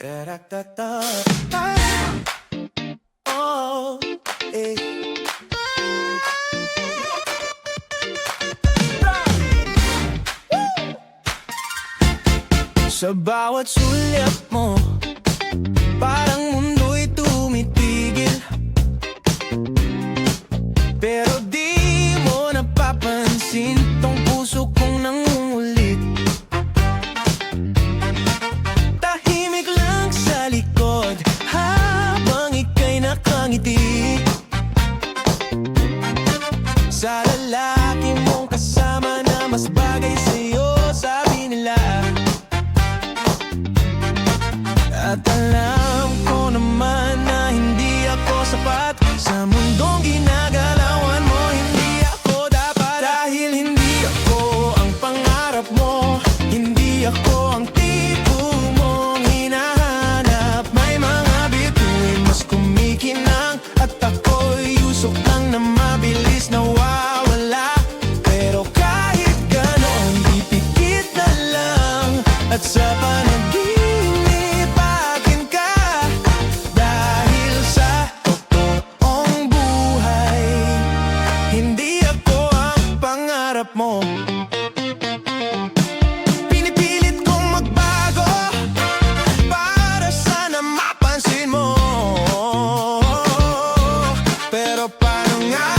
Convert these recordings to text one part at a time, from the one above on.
Oh, eh. Sa bawat sulyap mo, parang mundo'y tumitigil. Pero di mo napapansin tong puso kong nangungulit. Tahimik lang sa likod habang ika'y nakangiti. Sa lalaki mong kasama na mas bagay sa'yo, sabi nila. At alam ko naman na hindi ako sapat sa mundong ginagalawan mo. Hindi ako dapat dahil hindi ako ang pangarap mo. Hindi ako ang tipo mong hinahanap. May mga bituin mas kumikinang at ako'y usok lang na mabilis nawawala. Pero kahit ganon, ipikit na lang at sa panaginip akin ka. Dahil sa totoong buhay, hindi ako ang pangarap mo. Pinipilit kong magbago para sana mapansin mo. Pero paano nga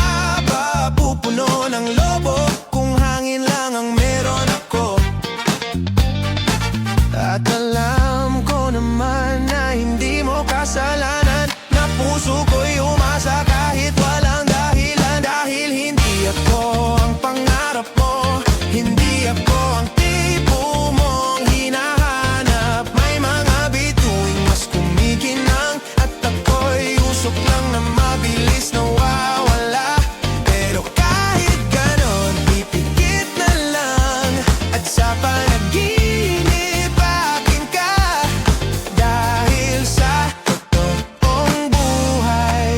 ba pupuno ng lobo kung hangin lang ang meron ako? At alam ko naman na hindi mo kasalanan na puso ko'y umasa kahit walang dahilan. Dahil hindi ako ang pangarap mo, hindi ako ang tipo mong hinahanap. May mga bituin mas kumikinang at ako'y usok lang na mabilis nawawala. Pero kahit ganon, ipikit na lang at sa panaginip akin ka. Dahil sa totoong buhay,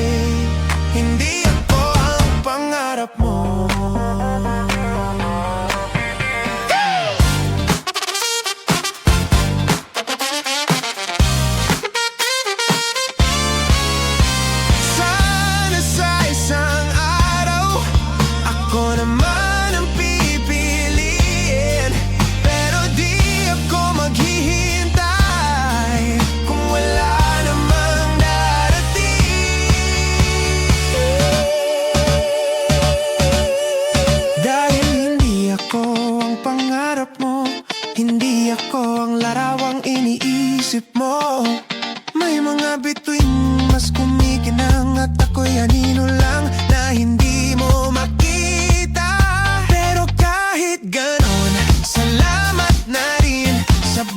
hindi ako ang pangarap mo. Sana sa isang araw, ako naman ang pipiliin. Pero di ako maghihintay kung wala namang darating. Dahil hindi ako ang pangarap mo, hindi ako ang larawang iniisip mo. May mga bituin mas kumikinang at ako'y anino lang na hindi mo makita. Pero kahit ganon, salamat na rin sa